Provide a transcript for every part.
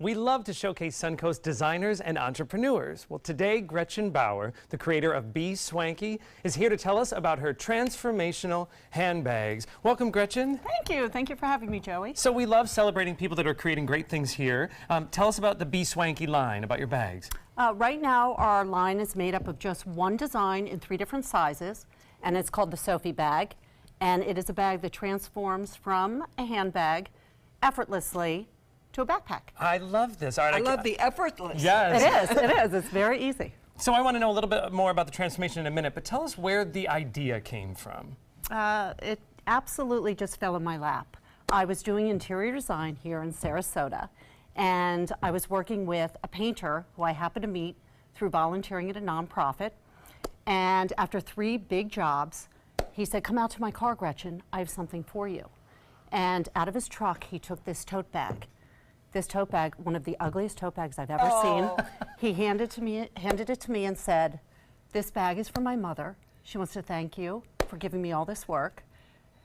We love to showcase Suncoast designers and entrepreneurs. Well, today, Gretchen Bauer, the creator of Be Swanky, is here to tell us about her transformational handbags. Welcome, Gretchen. Thank you. Thank you for having me, Joey. So we love celebrating people that are creating great things here. Tell us about the Be Swanky line, about your bags. Right now, our line is made up of just one design in 3 different sizes, and it's called the Sophie bag. And it is a bag that transforms from a handbag effortlessly to a backpack. I love this. All right, I love the effortless. Yes. It is. It's very easy. So I want to know a little bit more about the transformation in a minute, but tell us where the idea came from. It absolutely just fell in my lap. I was doing interior design here in Sarasota, and I was working with a painter who I happened to meet through volunteering at a nonprofit. And after 3 big jobs, he said, "Come out to my car, Gretchen. I have something for you." And out of his truck, he took this tote bag. This tote bag, one of the ugliest tote bags I've ever seen. He handed it to me and said, "This bag is for my mother. She wants to thank you for giving me all this work,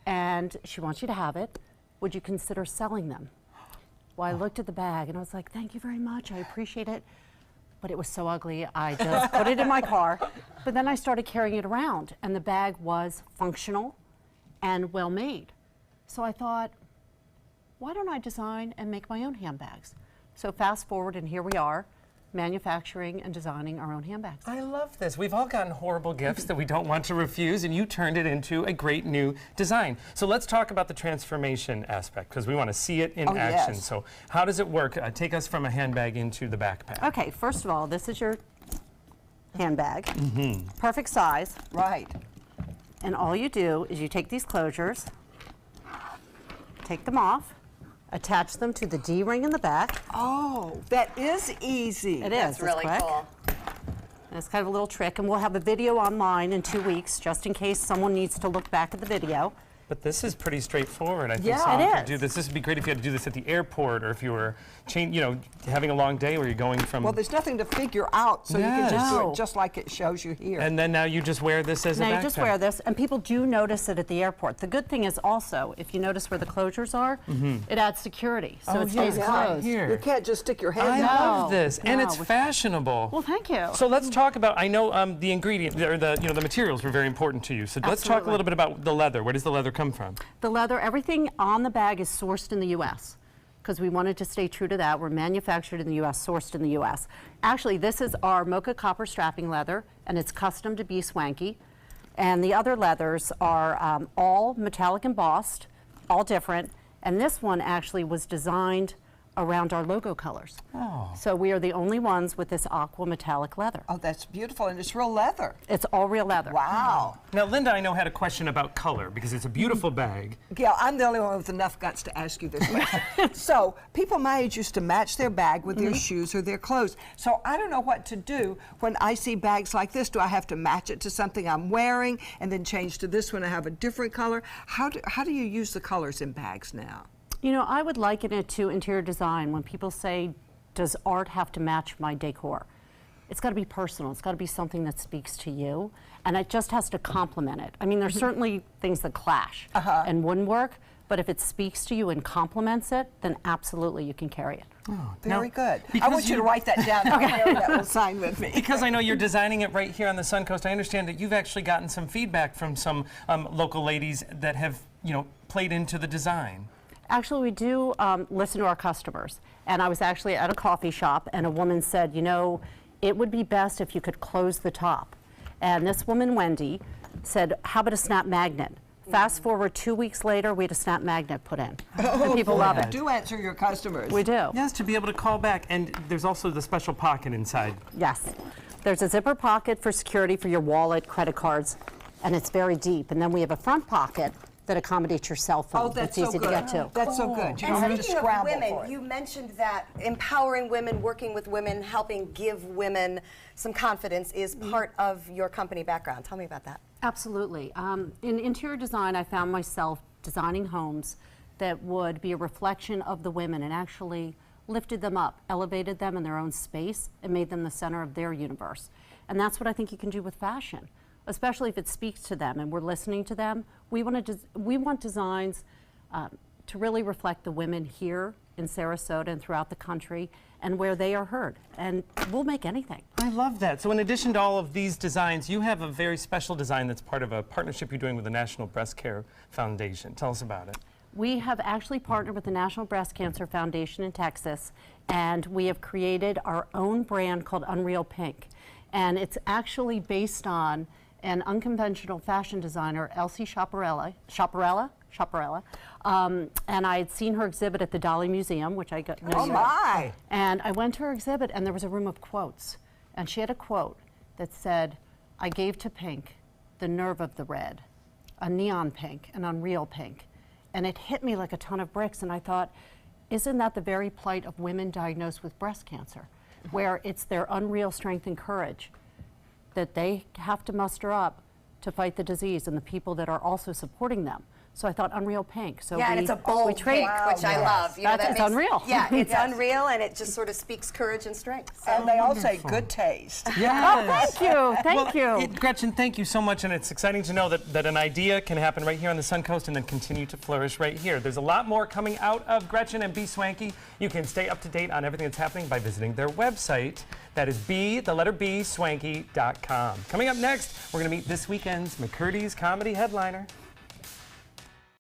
and she wants you to have it. Would you consider selling them?" Well, I looked at the bag and I was like, "Thank you very much. I appreciate it." But it was so ugly, I just put it in my car. But then I started carrying it around, and the bag was functional and well made. So I thought, why don't I design and make my own handbags? So fast forward, and here we are, manufacturing and designing our own handbags. I love this. We've all gotten horrible gifts that we don't want to refuse, and you turned it into a great new design. So let's talk about the transformation aspect, because we want to see it in action. Yes. So how does it work? Take us from a handbag into the backpack. Okay, first of all, this is your handbag. Perfect size. Right. And all you do is you take these closures, take them off, attach them to the D-ring in the back. Oh, that is easy. It is. That's really quick. cool. And it's kind of a little trick, and we'll have a video online in 2 weeks, just in case someone needs to look back at the video. But this is pretty straightforward. I think Yeah, someone it could is. do this. This would be great if you had to do this at the airport, or if you were, having a long day where you're going from. Well, there's nothing to figure out, so you can just do No. it just like it shows you here. And then now you just wear this as a backpack. Now you just wear this, and people do notice it at the airport. The good thing is also, if you notice where the closures are, it adds security, so it stays closed. Here. You can't just stick your hand I out. love this, and No, it's fashionable. Well, thank you. So let's talk about. I know the ingredient or the materials were very important to you. So let's talk a Absolutely. little bit about the leather. Where does the leather come from? The leather, everything on the bag is sourced in the U.S. because we wanted to stay true to that. We're manufactured in the U.S., sourced in the U.S. Actually, this is our mocha copper strapping leather, and it's custom to Be Swanky. And the other leathers are all metallic embossed, all different. And this one actually was designed around our logo colors. Oh. So we are the only ones with this aqua metallic leather. Oh, that's beautiful, and it's real leather. It's all real leather. Wow. Now, Linda, I know had a question about color because it's a beautiful bag. Yeah, I'm the only one with enough guts to ask you this question. So, people my age used to match their bag with their shoes or their clothes. So, I don't know what to do when I see bags like this. Do I have to match it to something I'm wearing and then change to this one and have a different color? How do you use the colors in bags now? You know, I would liken it to interior design. When people say, does art have to match my decor? It's got to be personal. It's got to be something that speaks to you, and it just has to complement it. I mean, there's certainly things that clash and wouldn't work, but if it speaks to you and complements it, then absolutely you can carry it. Oh, very good. I because want you to write that down. I'll carry that little sign with me. Because I know you're designing it right here on the Suncoast, I understand that you've actually gotten some feedback from some local ladies that have, played into the design. Actually, we do listen to our customers. And I was actually at a coffee shop, and a woman said, it would be best if you could close the top. And this woman, Wendy, said, how about a snap magnet? Fast forward 2 weeks later, we had a snap magnet put in. And people love it. Do answer your customers. We do. Yes, to be able to call back. And there's also the special pocket inside. Yes. There's a zipper pocket for security for your wallet, credit cards, and it's very deep. And then we have a front pocket that accommodates your cell phone. Oh, that's it's easy so good. to get to. That's so good. You And don't have to speaking of scramble women, for it. you mentioned that empowering women, working with women, helping give women some confidence is part of your company background. Tell me about that. Absolutely. In interior design, I found myself designing homes that would be a reflection of the women and actually lifted them up, elevated them in their own space, and made them the center of their universe. And that's what I think you can do with fashion, especially if it speaks to them and we're listening to them. We want designs to really reflect the women here in Sarasota and throughout the country, and where they are heard. And we'll make anything. I love that. So in addition to all of these designs, you have a very special design that's part of a partnership you're doing with the National Breast Care Foundation. Tell us about it. We have actually partnered with the National Breast Cancer Foundation in Texas, and we have created our own brand called Unreal Pink. And it's actually based on an unconventional fashion designer, Elsie Schiaparelli, and I had seen her exhibit at the Dolly Museum, which I got. Oh my! And I went to her exhibit, and there was a room of quotes, and she had a quote that said, "I gave to pink the nerve of the red, a neon pink, an unreal pink." And it hit me like a ton of bricks, and I thought, isn't that the very plight of women diagnosed with breast cancer, where it's their unreal strength and courage that they have to muster up to fight the disease, and the people that are also supporting them. So I thought Unreal Pink. So Yeah, and it's a bold pink, which I love. You know, It's unreal. Yeah, it's unreal, and it just sort of speaks courage and strength. So. And they all say good taste. Yes. Thank you, thank you. Gretchen, thank you so much, and it's exciting to know that an idea can happen right here on the Suncoast and then continue to flourish right here. There's a lot more coming out of Gretchen and Be Swanky. You can stay up to date on everything that's happening by visiting their website. That is swanky.com. Coming up next, we're going to meet this weekend's McCurdy's Comedy headliner.